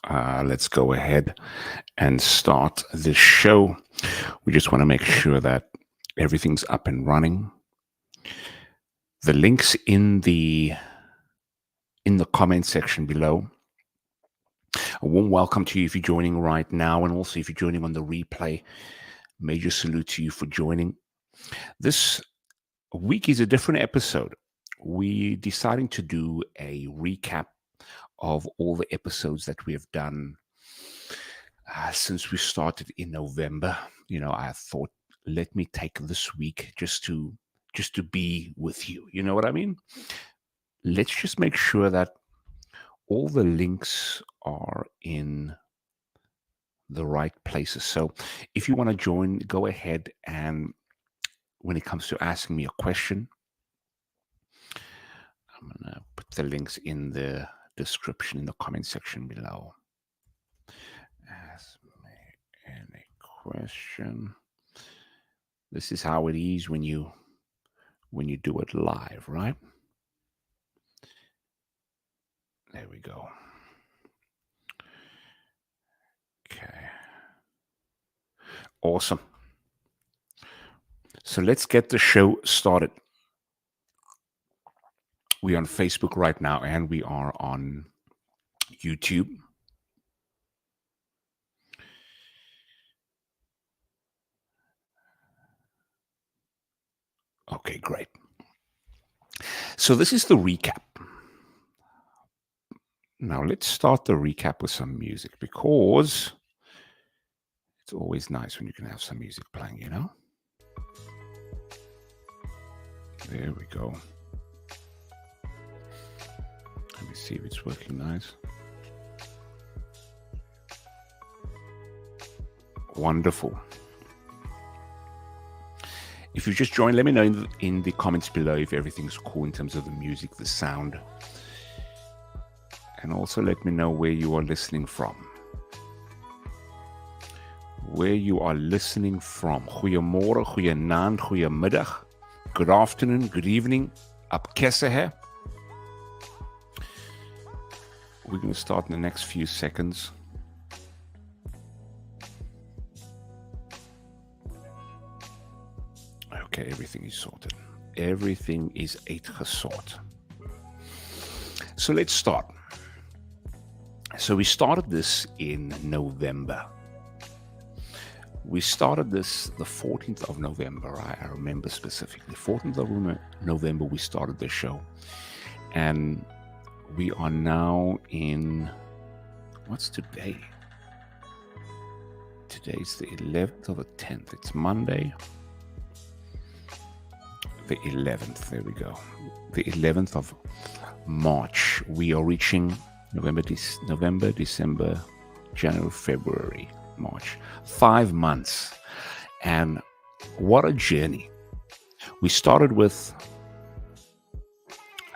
Let's go ahead and start this show. We just want to make sure that everything's up and running. The links in the comment section below. A warm welcome to you if you're joining right now, and also if you're joining on the replay. Major salute to you for joining. This week is a different episode. We're deciding to do a recap of all the episodes that we have done since we started in November. I thought, let me take this week just to be with you. You know what I mean? Let's just make sure that all the links are in the right places. So if you want to join, go ahead, and when it comes to asking me a question, I'm going to put the links in the description in the comment section below. Ask me any question. This is how it is when you do it live, right? There we go. Okay. Awesome. So let's get the show started. We're on Facebook right now, and we are on YouTube. Okay, great. So this is the recap. Now let's start the recap with some music, because it's always nice when you can have some music playing, you know? There we go. Let me see if it's working nice. Wonderful. If you've just joined, let me know in the comments below if everything's cool in terms of the music, the sound. And also let me know where you are listening from. Where you are listening from. Goeiemorgen, goeienaand, goeiemiddag. Good afternoon, good evening. Up Kessehe. We're going to start in the next few seconds. Okay, everything is sorted. Everything is uitgesort. So let's start. So we started this in November. We started this the 14th of November. I remember specifically. 14th of November we started the show. And we are now in, what's today? Today's the 11th or the 10th. It's Monday. The 11th, there we go. The 11th of March. We are reaching November, December, January, February, March. 5 months. And what a journey. We started with,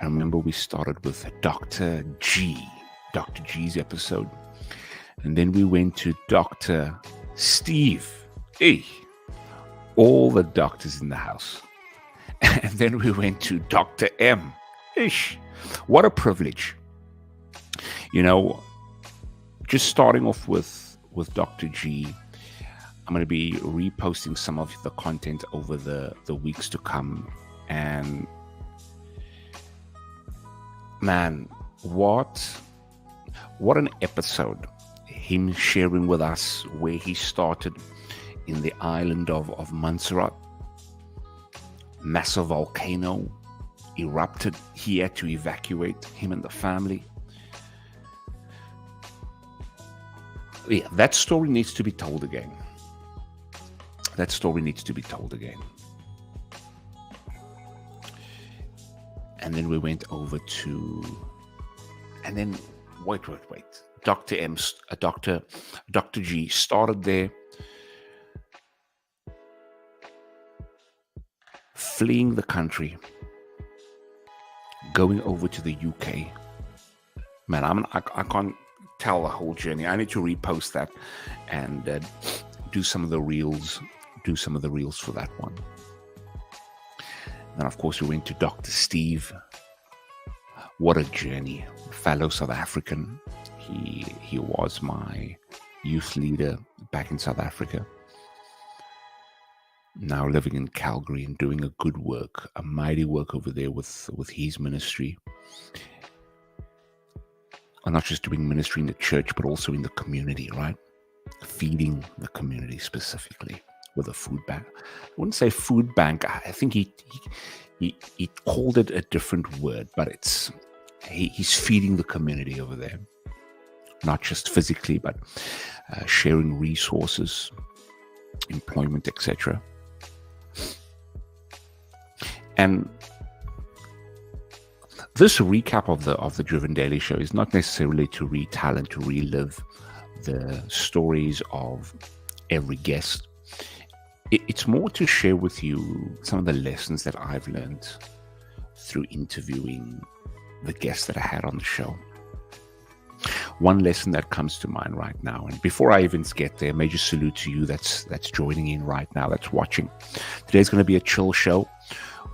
I remember we started with Dr. G's episode. And then we went to Dr. Steve. Hey, all the doctors in the house. And then we went to Dr. M. Ish, what a privilege. Just starting off with Dr. G, I'm going to be reposting some of the content over the weeks to come. And man, what an episode. Him sharing with us where he started in the island of Montserrat. Massive volcano erupted. He had to evacuate, him and the family. Yeah, that story needs to be told again. That story needs to be told again. And then we went over to, and then wait. Dr. G started there. Fleeing the country, going over to the UK. Man, I can't tell the whole journey. I need to repost that and do some of the reels for that one. Then, of course, we went to Dr. Steve. What a journey. Fellow South African. He was my youth leader back in South Africa. Now living in Calgary and doing a good work, a mighty work over there with his ministry. And not just doing ministry in the church, but also in the community, right? Feeding the community specifically with a food bank. I wouldn't say food bank. I think he called it a different word, but he's feeding the community over there, not just physically, but sharing resources, employment, etc. And this recap of the Driven Daily Show is not necessarily to retell and to relive the stories of every guest. It's more to share with you some of the lessons that I've learned through interviewing the guests that I had on the show. One lesson that comes to mind right now, and before I even get there, major salute to you that's joining in right now, that's watching. Today's going to be a chill show.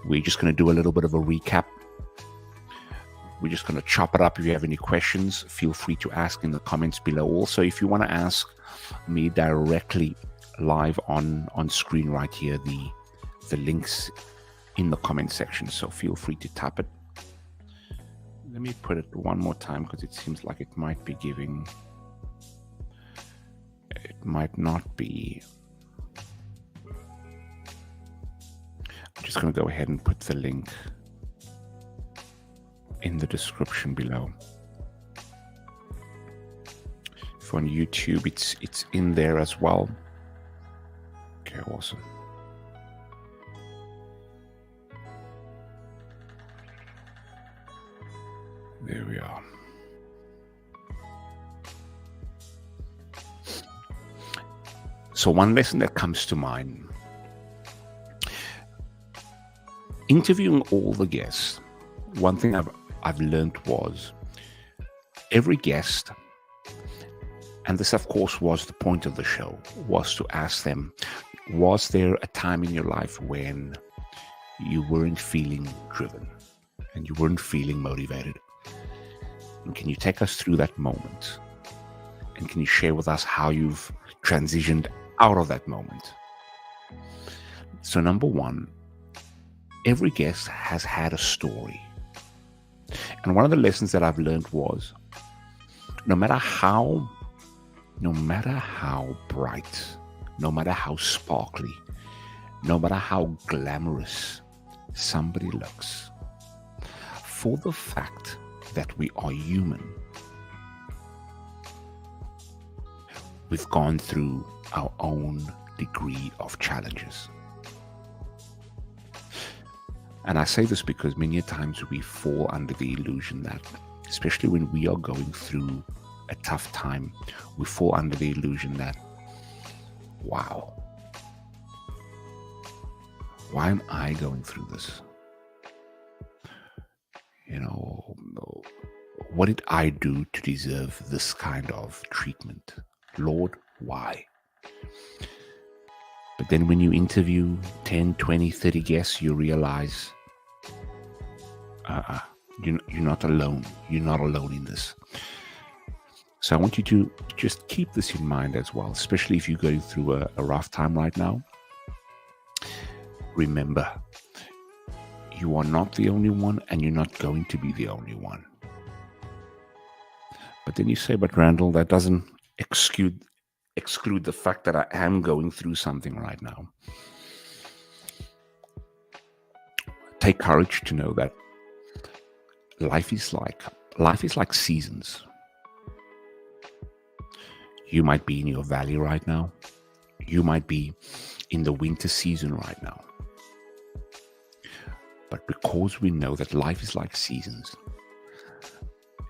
We're just going to do a little bit of a recap. We're just going to chop it up. If you have any questions, feel free to ask in the comments below. Also, if you want to ask me directly live on screen right here, the links in the comment section, so feel free to tap it. Let me put it one more time because it seems like it might be giving, it might not be. I'm just going to go ahead and put the link in the description below. If on YouTube, it's in there as well. Okay, awesome. There we are. So one lesson that comes to mind, interviewing all the guests, one thing I've learned was every guest, and this of course was the point of the show, was to ask them, was there a time in your life when you weren't feeling driven and you weren't feeling motivated? And can you take us through that moment? And can you share with us how you've transitioned out of that moment? So number one, every guest has had a story. And one of the lessons that I've learned was, no matter how bright, no matter how sparkly, no matter how glamorous somebody looks, for the fact that we are human, we've gone through our own degree of challenges. And I say this because many times we fall under the illusion that, especially when we are going through a tough time, we fall under the illusion that, wow, why am I going through this? You know, what did I do to deserve this kind of treatment? Lord, why? But then when you interview 10, 20, 30 guests, you realize you're not alone. You're not alone in this. So I want you to just keep this in mind as well, especially if you're going through a rough time right now. Remember, you are not the only one, and you're not going to be the only one. But then you say, but Randall, that doesn't exclude the fact that I am going through something right now. Take courage to know that life is like seasons. You might be in your valley right now. You might be in the winter season right now. But because we know that life is like seasons,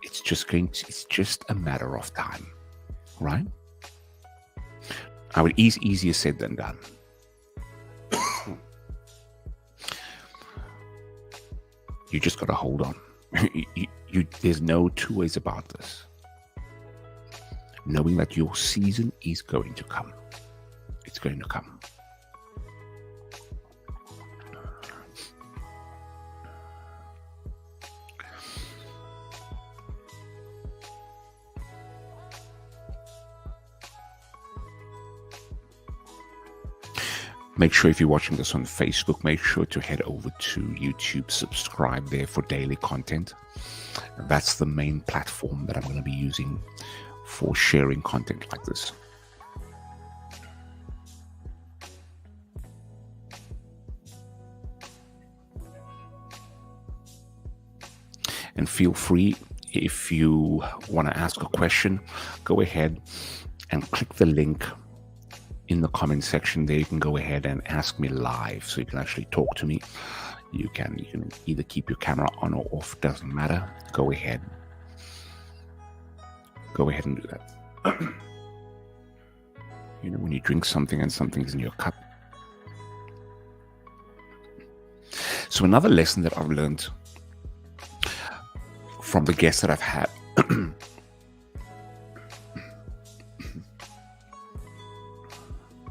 it's just a matter of time, right? It's easier said than done. You just got to hold on. There's no two ways about this. Knowing that your season is going to come. It's going to come. Make sure if you're watching this on Facebook, make sure to head over to YouTube, subscribe there for daily content. That's the main platform that I'm going to be using for sharing content like this. And feel free, if you want to ask a question, go ahead and click the link in the comment section there. You can go ahead and ask me live, so you can actually talk to me. You can either keep your camera on or off, doesn't matter. Go ahead and do that. When you drink something and something's in your cup. So another lesson that I've learned from the guests that I've had.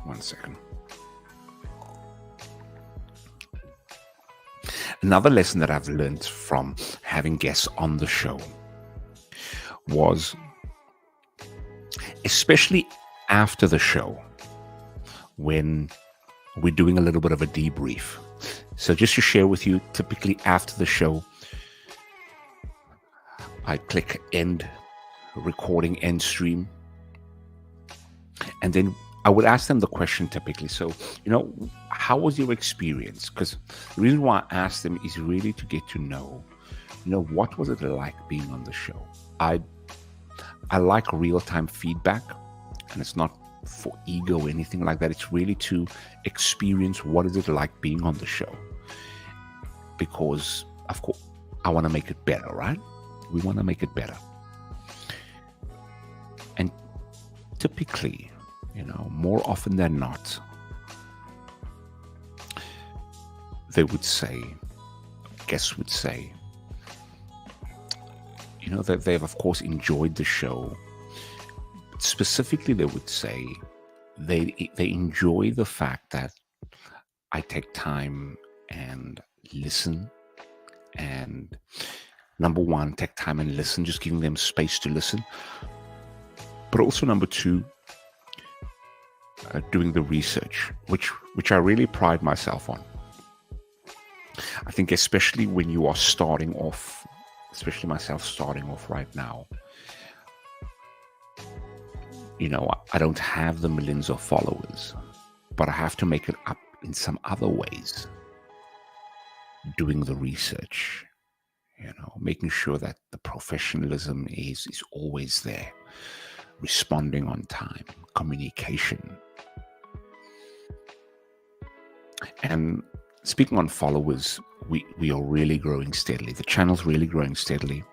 One second. Another lesson that I've learned from having guests on the show was, especially after the show, when we're doing a little bit of a debrief. So just to share with you, typically after the show, I click end recording, end stream, and then I would ask them the question typically. So, how was your experience? Because the reason why I asked them is really to get to know, what was it like being on the show? I like real-time feedback, and it's not for ego or anything like that. It's really to experience what is it like being on the show. Because, of course, I want to make it better, right? We want to make it better. And typically, more often than not, guests would say, that they've of course enjoyed the show. But specifically, they would say they enjoy the fact that I take time and listen, and number one, take time and listen, just giving them space to listen. But also number two, doing the research, which I really pride myself on. I think especially when you are starting off, especially myself starting off right now, I don't have the millions of followers, but I have to make it up in some other ways. Doing the research, making sure that the professionalism is always there, responding on time, communication. And speaking on followers, we are really growing steadily. The channel's really growing steadily.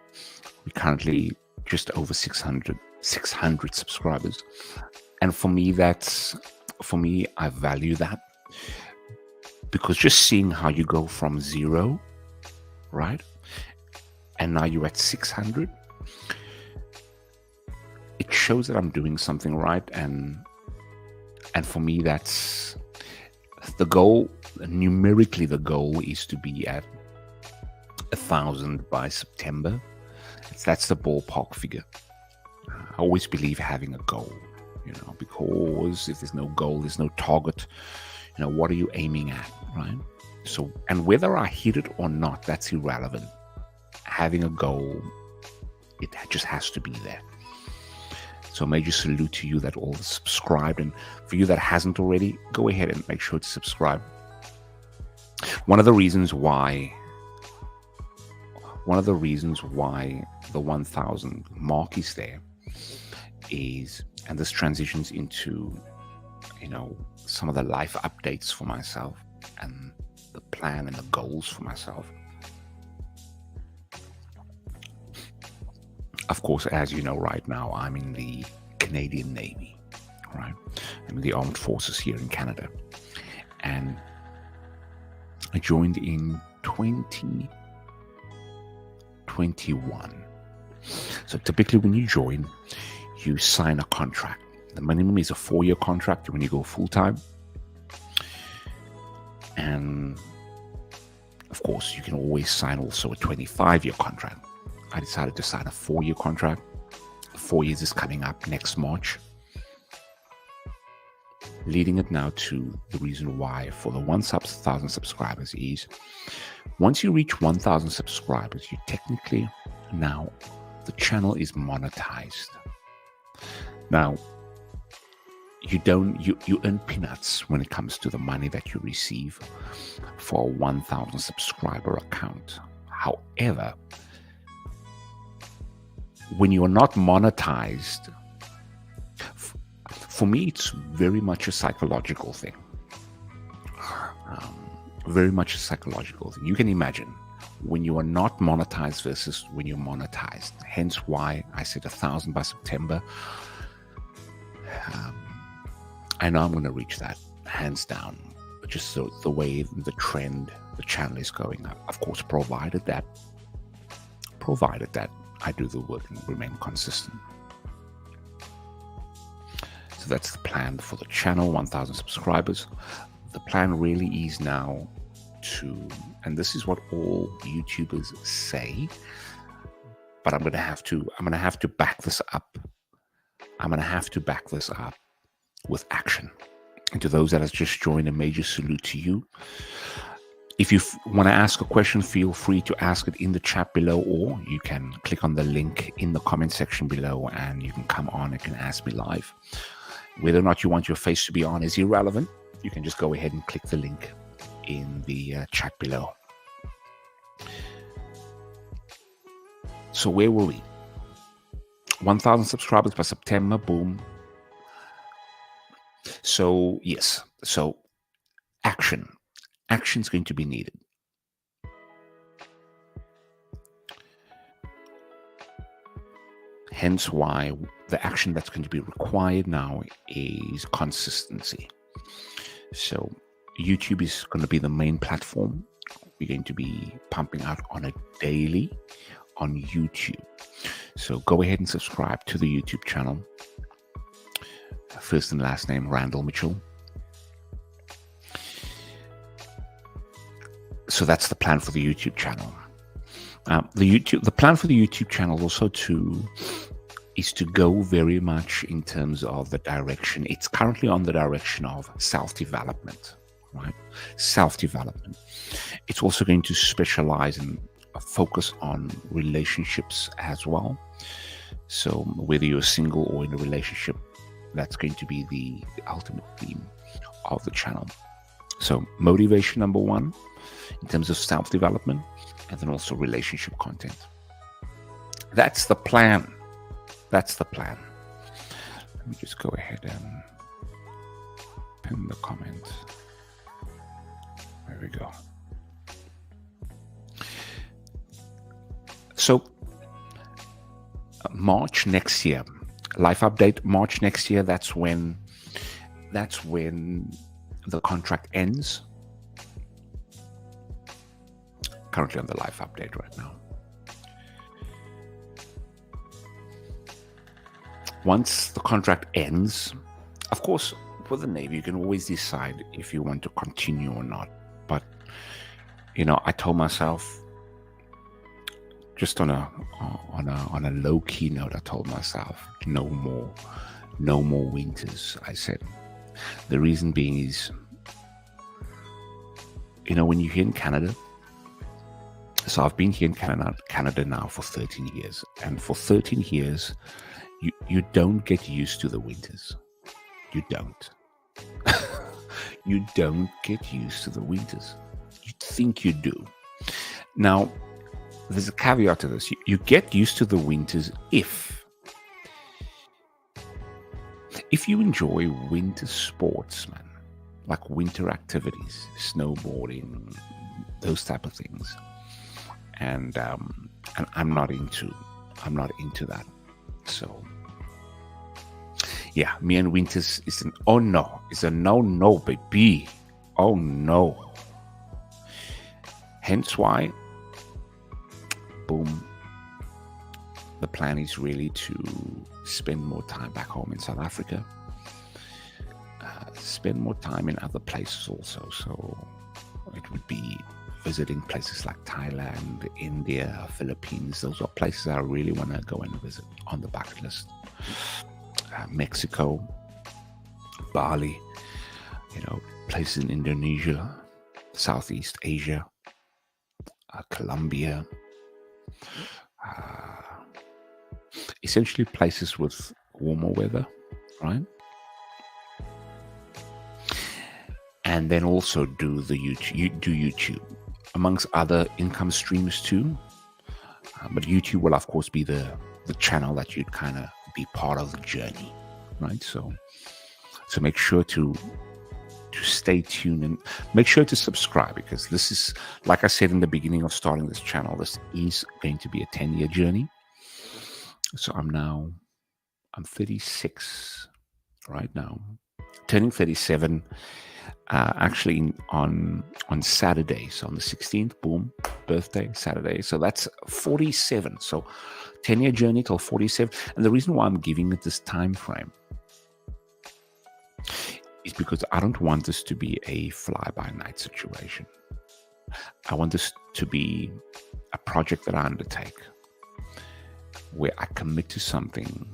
We're currently just over 600 subscribers. And for me, I value that. Because just seeing how you go from 0, right? And now you're at 600. It shows that I'm doing something right. And for me, that's the goal. Numerically, the goal is to be at 1,000 by September. That's the ballpark figure. I always believe having a goal, because if there's no goal, there's no target. What are you aiming at, right? So, and whether I hit it or not, that's irrelevant. Having a goal, it just has to be there. So major salute to you that all subscribed, and for you that hasn't already, go ahead and make sure to subscribe. One of the reasons why the 1,000 mark is there is, and this transitions into, some of the life updates for myself and the plan and the goals for myself. Of course, as you know, right now, I'm in the Canadian Navy, right? I'm in the Armed Forces here in Canada. And I joined in 2021. So typically when you join, you sign a contract. The minimum is a 4-year contract when you go full-time. And of course, you can always sign also a 25-year contract. I decided to sign a 4-year contract. 4 years is coming up next March. leading it now to the reason why for the 1,000 subscribers is once you reach 1,000 subscribers, you technically now the channel is monetized. Now, you earn peanuts when it comes to the money that you receive for a 1,000 subscriber account. However, when you are not monetized, for me, it's very much a psychological thing. Very much a psychological thing. You can imagine when you are not monetized versus when you're monetized. Hence why I said 1,000 by September. I know I'm going to reach that, hands down. Just the way the trend, the channel is going up. Of course, provided that I do the work and remain consistent. So that's the plan for the channel, 1,000 subscribers. The plan really is now to, and this is what all YouTubers say, but I'm going to have to back this up. I'm going to have to back this up with action. And to those that have just joined, a major salute to you. If you want to ask a question, feel free to ask it in the chat below, or you can click on the link in the comment section below and you can come on and can ask me live. Whether or not you want your face to be on is irrelevant. You can just go ahead and click the link in the chat below. So where were we? 1,000 subscribers by September, boom. So yes, so action's going to be needed. Hence why the action that's going to be required now is consistency. So YouTube is going to be the main platform. We're going to be pumping out on a daily on YouTube. So go ahead and subscribe to the YouTube channel. First and last name, Randall Mitchell. So that's the plan for the YouTube channel. The plan for the YouTube channel also is to go very much in terms of the direction. It's currently on the direction of self-development, right? Self-development. It's also going to specialize and focus on relationships as well. So whether you're single or in a relationship, that's going to be the ultimate theme of the channel. So motivation number one in terms of self-development, and then also relationship content. That's the plan. That's the plan. Let me just go ahead and pin the comment. There we go. So March next year, life update, March next year, that's when the contract ends. Currently on the life update right now. Once the contract ends, of course, for the Navy, you can always decide if you want to continue or not. But, you know, I told myself, just on a low-key note, I told myself, no more winters. I said, the reason being is, you know, when you're here in Canada, so I've been here in Canada now for 13 years. And for 13 years, you don't get used to the winters. You don't. You don't get used to the winters. You think you do. Now, there's a caveat to this. You get used to the winters if you enjoy winter sports, man, like winter activities, snowboarding, those type of things. And I'm not into that. So yeah, me and winters is an oh no. It's a no, baby. Oh no. Hence why, boom, the plan is really to spend more time back home in South Africa. Spend more time in other places also. So it would be visiting places like Thailand, India, Philippines. Those are places I really want to go and visit on the bucket list. Mexico, Bali. Places in Indonesia, Southeast Asia, Colombia, essentially places with warmer weather, right? And then also do YouTube, amongst other income streams too. But YouTube will, of course, be the channel that you'd kind of be part of the journey, right? So make sure to stay tuned and make sure to subscribe, because this is, like I said in the beginning of starting this channel, this is going to be a 10-year journey. So I'm 36 right now, turning 37 actually on Saturday. So on the 16th, boom, birthday, Saturday. So that's 47. So 10-year journey till 47. And the reason why I'm giving it this time frame is because I don't want this to be a fly-by-night situation. I want this to be a project that I undertake where I commit to something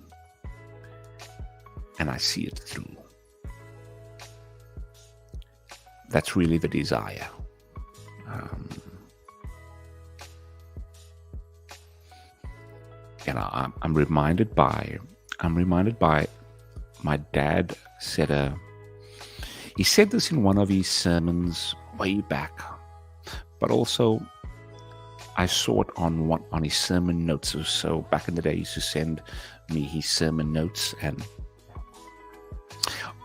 and I see it through. That's really the desire. I'm reminded by my dad he said this in one of his sermons way back, but also I saw it on his sermon notes. So back in the day, he used to send me his sermon notes, and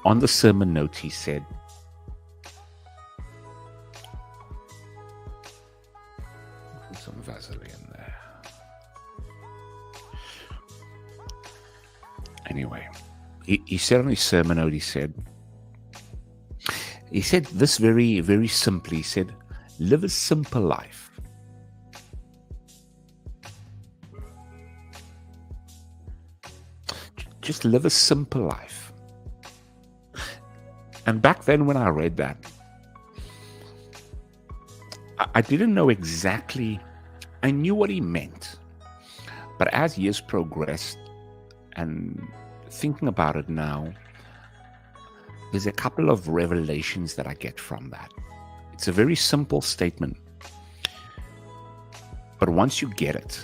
on the sermon notes he said, put some Vaseline there. Anyway, he said on his sermon note, he said this very, very simply. He said, live a simple life. Just live a simple life. And back then when I read that, I didn't know exactly, I knew what he meant. But as years progressed and thinking about it now, there's a couple of revelations that I get from that. It's a very simple statement, but once you get it,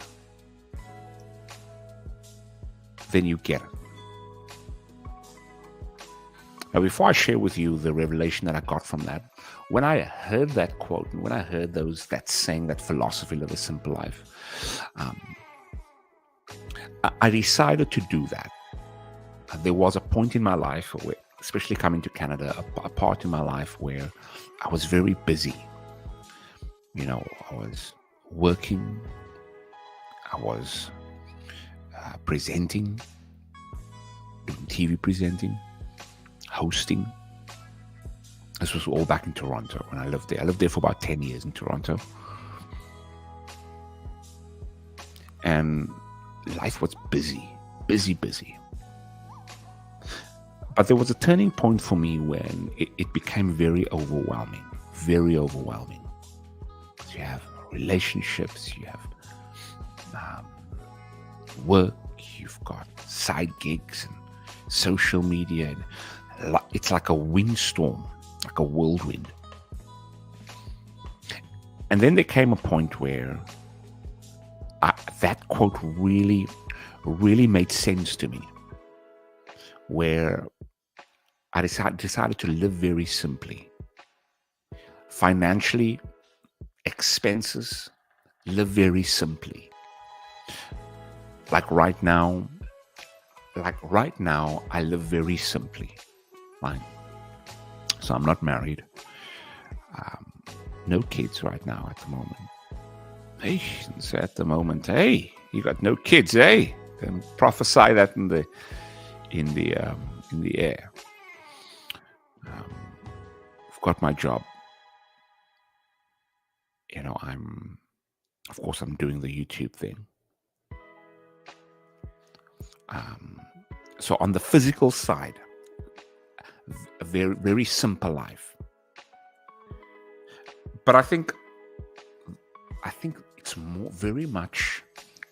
then you get it. Now, before I share with you the revelation that I got from that, when I heard that quote and when I heard that saying, that philosophy, live a simple life, I decided to do that. There was a point in my life where, especially coming to Canada, a part in my life where I was very busy. I was working, I was presenting, doing TV presenting, hosting. This was all back in Toronto when I lived there. I lived there for about 10 years in Toronto. And life was busy. But there was a turning point for me when it became very overwhelming. You have relationships, you have work, you've got side gigs and social media. And it's like a windstorm, like a whirlwind. And then there came a point where that quote really, really made sense to me, where I decided to live very simply. Financially, expenses, live very simply. Like right now, I live very simply. Right? So I'm not married. No kids right now at the moment. Hey, so at the moment, hey, you got no kids, hey? Then prophesy that in the air. I've got my job. I'm doing the YouTube thing. So on the physical side, a very, very simple life. But I think it's very much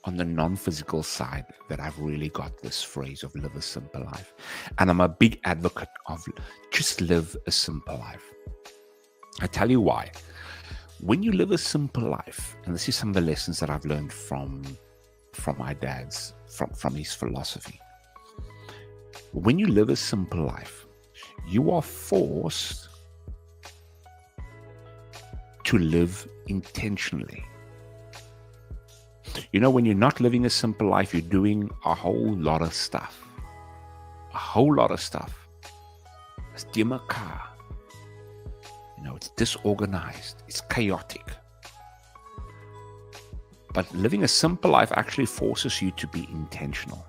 on the non-physical side that I've really got this phrase of live a simple life. And I'm a big advocate of just live a simple life. I tell you why. When you live a simple life, and this is some of the lessons that I've learned from my dad's, from his philosophy. When you live a simple life, you are forced to live intentionally. You know, when you're not living a simple life, you're doing a whole lot of stuff. A whole lot of stuff. It's dimaka. You know, it's disorganized. It's chaotic. But living a simple life actually forces you to be intentional.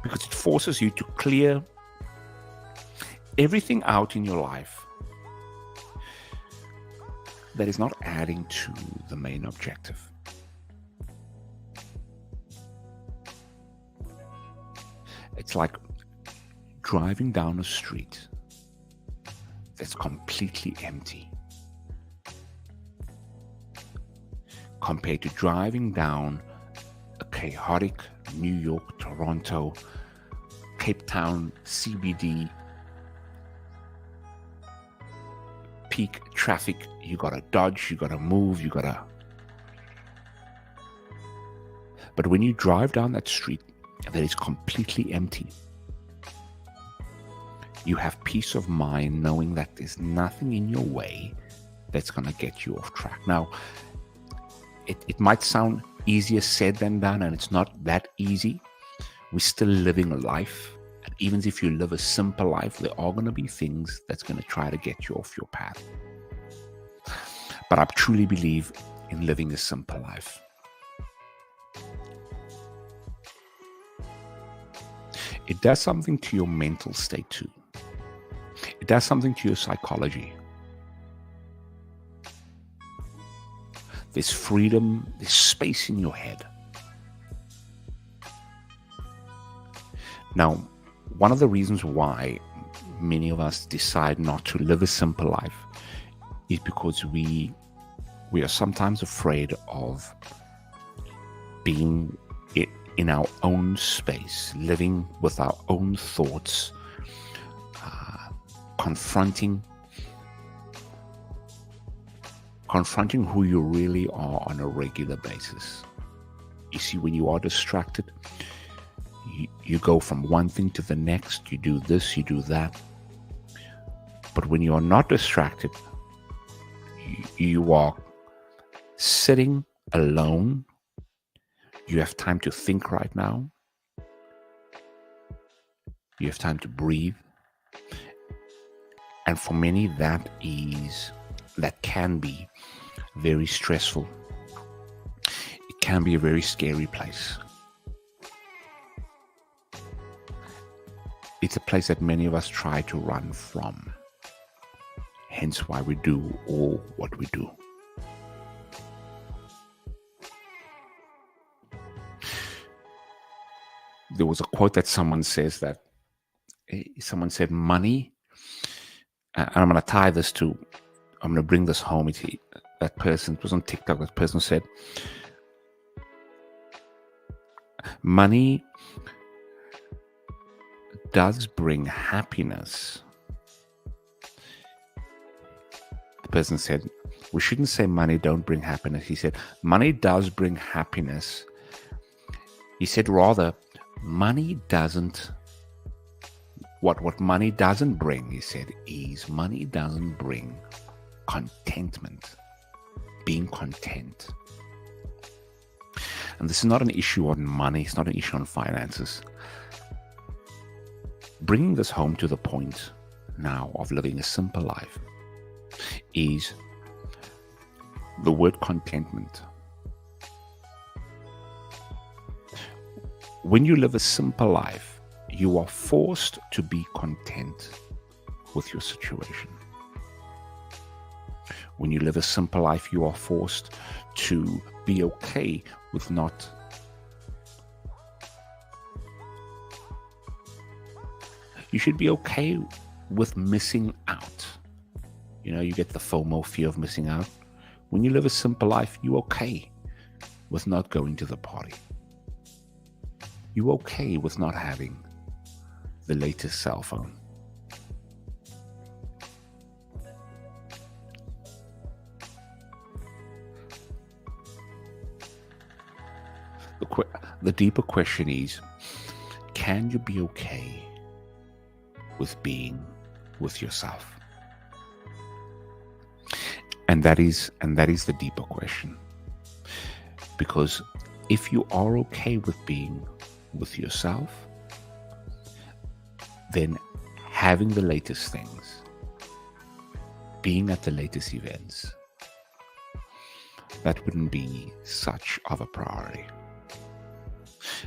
Because it forces you to clear everything out in your life that is not adding to the main objective. It's like driving down a street that's completely empty compared to driving down a chaotic New York, Toronto, Cape Town, CBD, peak traffic. You gotta dodge, you gotta move, you gotta. But when you drive down that street that is completely empty, you have peace of mind knowing that there's nothing in your way that's gonna get you off track. Now, it might sound easier said than done, and it's not that easy. We're still living a life. And even if you live a simple life, there are going to be things that's going to try to get you off your path. But I truly believe in living a simple life. It does something to your mental state too. It does something to your psychology. There's freedom, there's space in your head. Now, one of the reasons why many of us decide not to live a simple life is because we are sometimes afraid of being in our own space, living with our own thoughts, confronting who you really are on a regular basis. You see, when you are distracted, you go from one thing to the next, you do this, you do that. But when you are not distracted, you are sitting alone. You have time to think right now. You have time to breathe. And for many, that can be very stressful. It can be a very scary place. It's a place that many of us try to run from. Hence why we do all what we do. There was a quote that someone said, money, and I'm going to tie this to, I'm going to bring this home. That person, it was on TikTok, that person said, money does bring happiness. The person said, we shouldn't say money don't bring happiness. He said, money does bring happiness. He said, rather, money doesn't, what money doesn't bring, he said, is money doesn't bring contentment, being content. And this is not an issue on money, it's not an issue on finances. Bringing this home to the point now of living a simple life is the word contentment. When you live a simple life, you are forced to be content with your situation. When you live a simple life, you are forced to be okay with not. You should be okay with missing out. You know, you get the FOMO, fear of missing out. When you live a simple life, you're okay. with not going to the party. You're okay with not having the latest cell phone. The deeper question is, can you be okay with being with yourself? And that is the deeper question. Because if you are okay with being with yourself, then having the latest things, being at the latest events, that wouldn't be such of a priority.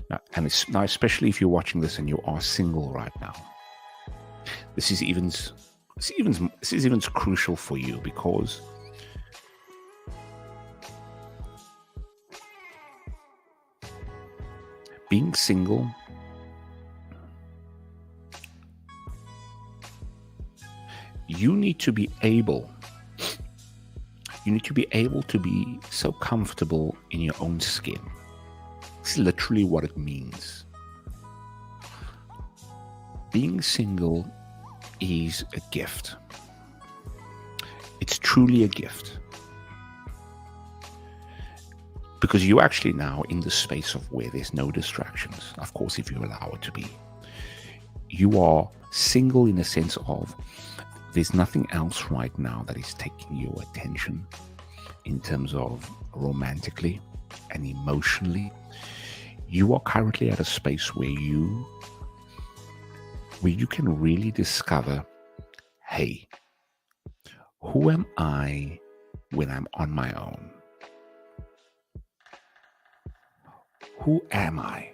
Now, especially if you're watching this and you are single right now, this is even crucial for you, because being single you need to be able to be so comfortable in your own skin. It's literally what it means. Being single is a gift. It's truly a gift. Because you're actually now in the space of where there's no distractions. Of course, if you allow it to be. You are single in a sense of there's nothing else right now that is taking your attention in terms of romantically and emotionally. You are currently at a space where you can really discover, hey, who am I when I'm on my own? Who am I?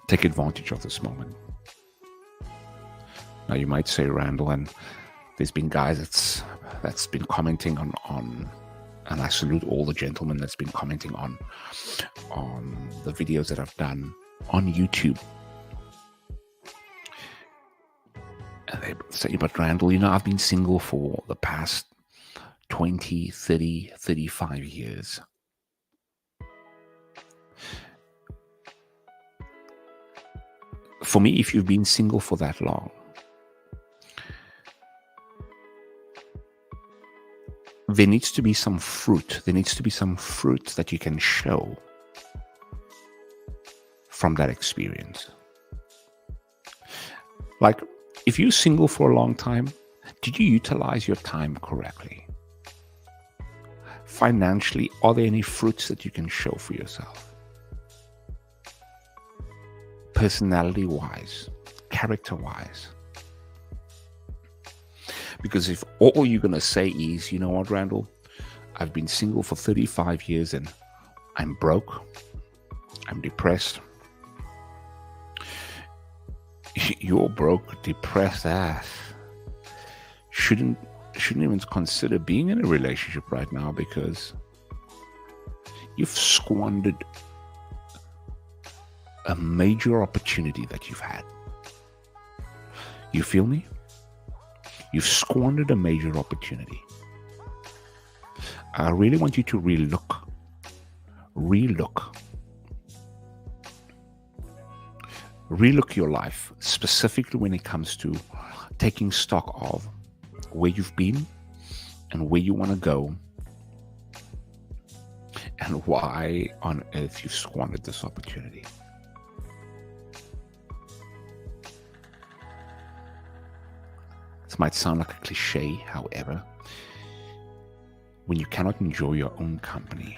Take advantage of this moment. Now you might say, Randall, and there's been guys that's been commenting on and I salute all the gentlemen that's been commenting on the videos that I've done on YouTube. And they say, but Randall, I've been single for the past 20, 30, 35 years. For me, if you've been single for that long, there needs to be some fruit. There needs to be some fruit that you can show from that experience. Like, if you're single for a long time, did you utilize your time correctly? Financially, are there any fruits that you can show for yourself? Personality-wise, character-wise. Because if all you're going to say is, you know what, Randall, I've been single for 35 years and I'm broke, I'm depressed. You're broke, depressed ass. Shouldn't even consider being in a relationship right now, because you've squandered a major opportunity that you've had. You feel me? You've squandered a major opportunity. I really want you to relook your life, specifically when it comes to taking stock of where you've been and where you want to go, and why on earth you've squandered this opportunity. This might sound like a cliche, however, when you cannot enjoy your own company,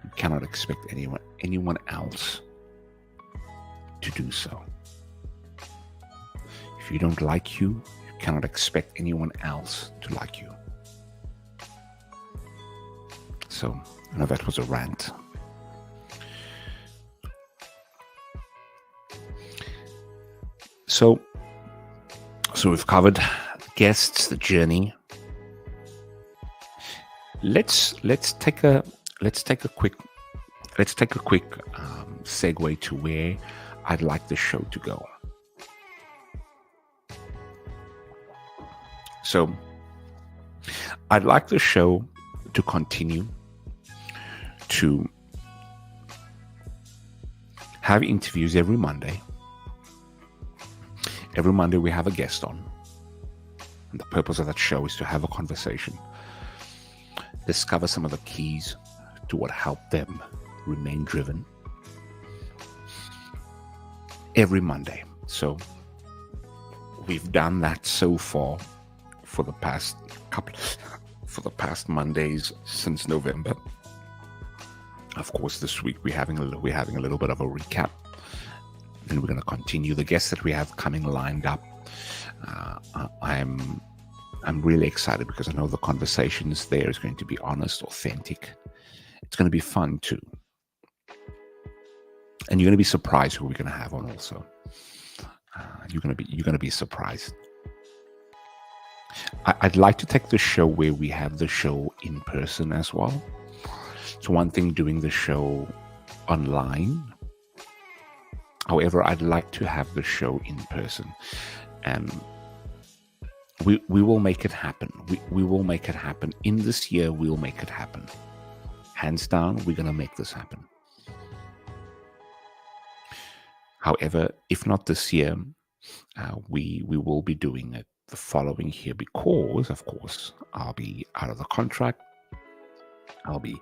you cannot expect anyone else to do so. If you don't like you, you cannot expect anyone else to like you. So, I know that was a rant. So we've covered guests, the journey. Let's take a quick segue to where I'd like the show to go. So I'd like the show to continue to have interviews every Monday. Every Monday we have a guest on. And the purpose of that show is to have a conversation, discover some of the keys to what helped them remain driven. Every Monday. So we've done that so far for the past Mondays since November. Of course, this week we're having a little bit of a recap. Then we're going to continue. The guests that we have coming lined up, I'm really excited because I know the conversations there is going to be honest, authentic. It's going to be fun too, and you're going to be surprised who we're going to have on. Also, you're going to be surprised. I'd like to take the show where we have the show in person as well. It's one thing doing the show online. However, I'd like to have the show in person, and we will make it happen. We will make it happen. In this year, we'll make it happen. Hands down, we're going to make this happen. However, if not this year, we will be doing it the following year because, of course, I'll be out of the contract. I'll be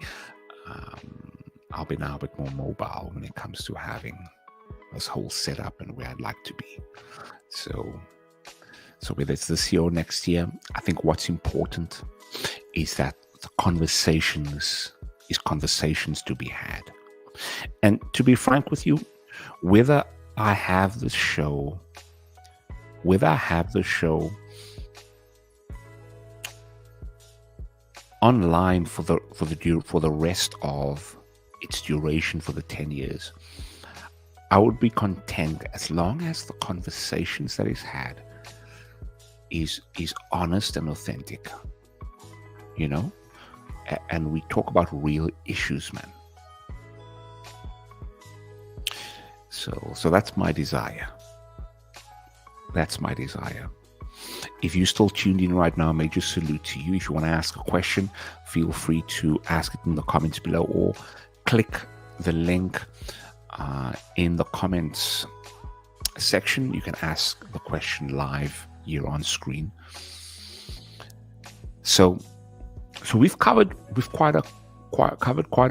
now a bit more mobile when it comes to having this whole setup and where I'd like to be. So whether it's this year or next year, I think what's important is that the conversations to be had. And to be frank with you, whether I have the show online for the rest of its duration for the 10 years, I would be content as long as the conversations that is had is honest and authentic, you know, and we talk about real issues, man. So that's my desire. That's my desire. If you're still tuned in right now, major salute to you. If you want to ask a question, feel free to ask it in the comments below or click the link in the comments section. You can ask the question live here on screen. So we've covered quite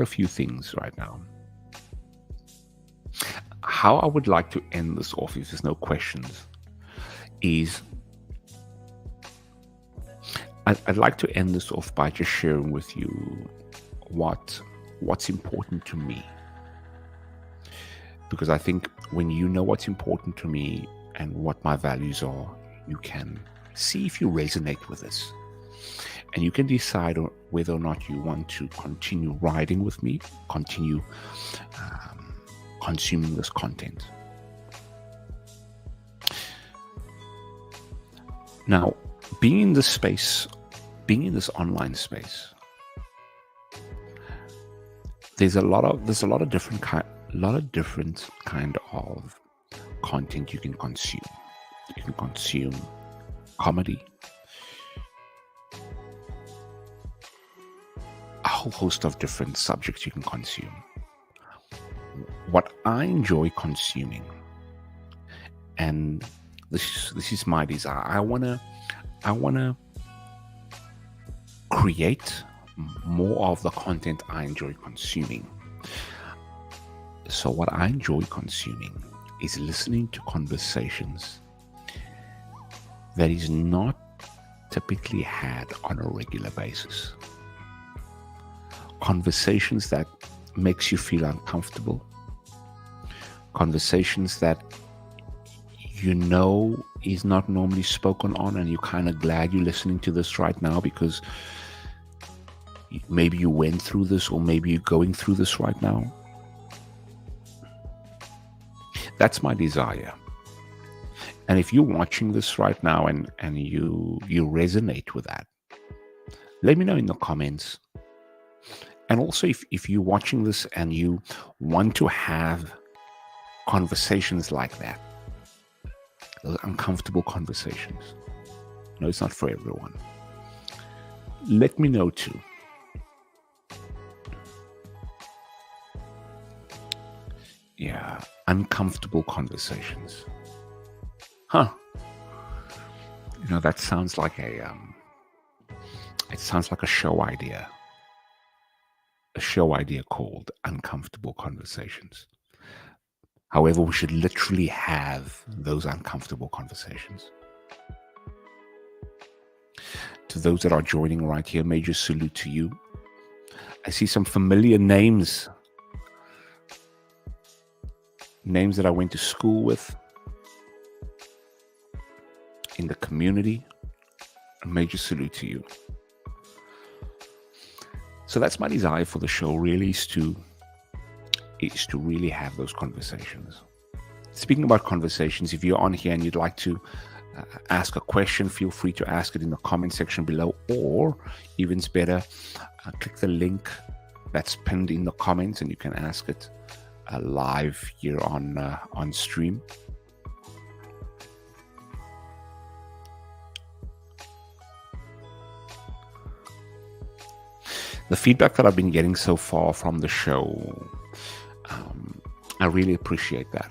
a few things right now. How I would like to end this off, if there's no questions, is I'd like to end this off by just sharing with you what's important to me. Because I think when you know what's important to me and what my values are, you can see if you resonate with this. And you can decide whether or not you want to continue riding with me, continue consuming this content. Now, being in this online space, there's a lot of different kind of content you can consume. You can consume comedy, a whole host of different subjects you can consume. What I enjoy consuming, and this is my desire, I wanna create more of the content I enjoy consuming. So what I enjoy consuming is listening to conversations that is not typically had on a regular basis. Conversations that makes you feel uncomfortable. Conversations that you know is not normally spoken on, and you're kind of glad you're listening to this right now because maybe you went through this, or maybe you're going through this right now. That's my desire. And if you're watching this right now and you resonate with that, let me know in the comments. And also, if you're watching this and you want to have conversations like that, those uncomfortable conversations, no, it's not for everyone. let me know too. Yeah, uncomfortable conversations. Huh. That sounds like it sounds like a show idea. A show idea called Uncomfortable Conversations. However, we should literally have those uncomfortable conversations. To those that are joining right here, major salute to you. I see some familiar names. Names that I went to school with in the community. A major salute to you. So that's my desire for the show, really, is to really have those conversations. Speaking about conversations, if you're on here and you'd like to ask a question, feel free to ask it in the comment section below, or even better, click the link that's pinned in the comments and you can ask it live here on stream. The feedback that I've been getting so far from the show, I really appreciate that.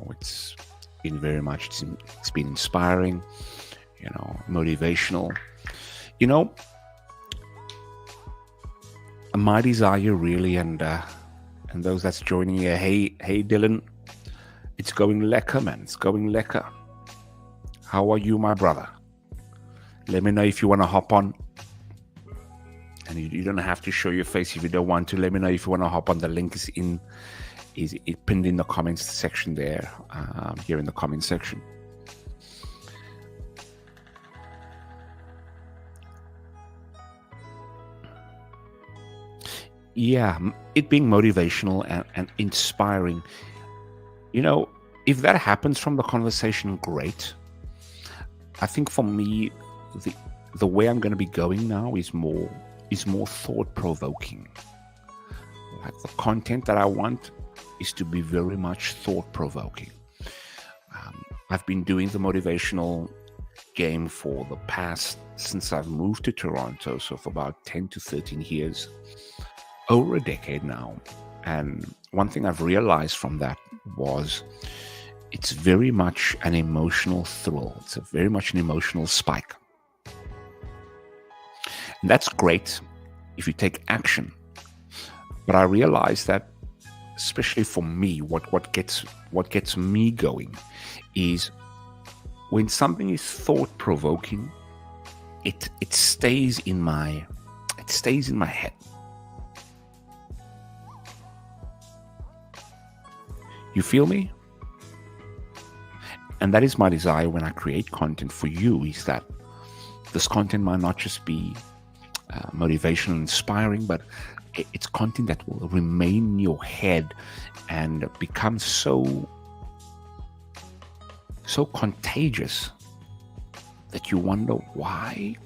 It's been very much, it's been inspiring, motivational. My desire really, and those that's joining here, hey Dylan, it's going lekker, man. It's going lekker. How are you, my brother? Let me know if you want to hop on. And you don't have to show your face if you don't want to. Let me know if you want to hop on. The link is pinned in the comments section there, here in the comment section. Yeah, it being motivational and inspiring. If that happens from the conversation, great. I think for me, the way I'm going to be going now is more thought-provoking. Like the content that I want is to be very much thought-provoking. I've been doing the motivational game for the past, since I've moved to Toronto, so for about 10 to 13 years, over a decade now. And one thing I've realized from that was it's very much an emotional thrill. It's very much an emotional spike. And that's great if you take action. But I realize that, especially for me, what gets me going is when something is thought-provoking, it stays in my head. You feel me? And that is my desire when I create content for you, is that this content might not just be motivational, inspiring, but it's content that will remain in your head and become so contagious that you wonder, why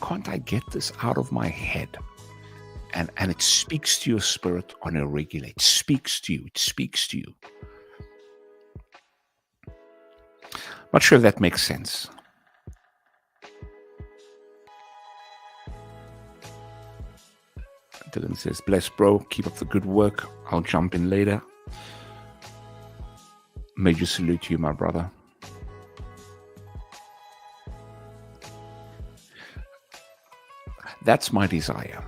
can't I get this out of my head? And it speaks to your spirit on a regular. It speaks to you. Not sure if that makes sense. Dylan says, bless bro, keep up the good work. I'll jump in later. Major salute to you, my brother. That's my desire.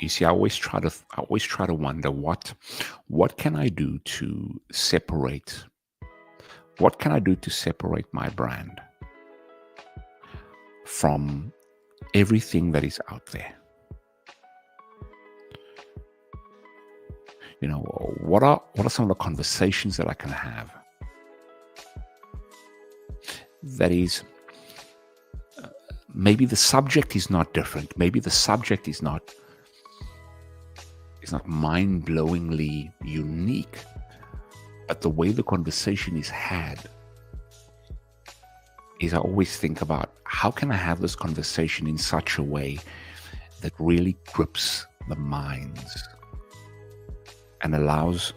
You see, I always try to wonder what can I do to separate. What can I do to separate my brand from everything that is out there? What are some of the conversations that I can have? That is, maybe the subject is not different. Maybe the subject is not mind-blowingly unique, but the way the conversation is had is, I always think about, how can I have this conversation in such a way that really grips the minds and allows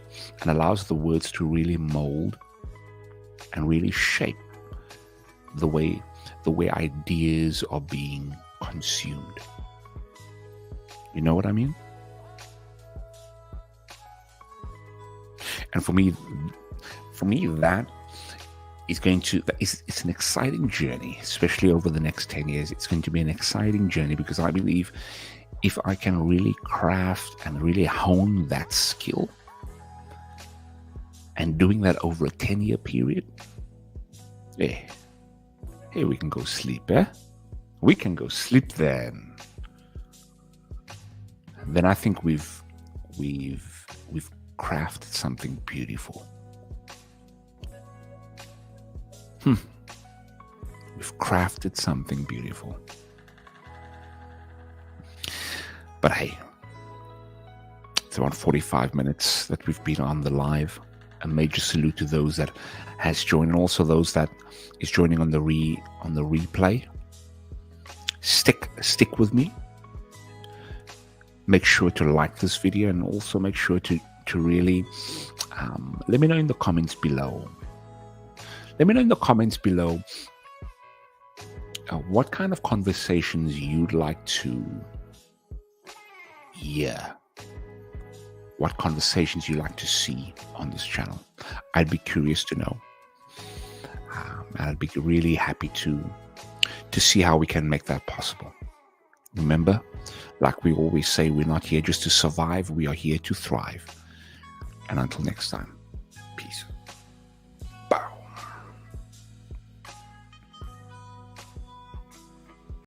the words to really mold and really shape the way ideas are being consumed. You know what I mean? And for me that is it's an exciting journey, especially over the next 10 years. It's going to be an exciting journey because I believe if I can really craft and really hone that skill, and doing that over a 10-year period, hey, we can go sleep, eh? We can go sleep then. And then I think we've crafted something beautiful. We've crafted something beautiful. But hey, it's around 45 minutes that we've been on the live. A major salute to those that has joined, and also those that is joining on the replay. Stick with me. Make sure to like this video, and also make sure to really let me know in the comments below. Let me know in the comments below what kind of conversations you'd like to hear. What conversations you like to see on this channel. I'd be curious to know. And I'd be really happy to see how we can make that possible. Remember, like we always say, we're not here just to survive, we are here to thrive. And until next time.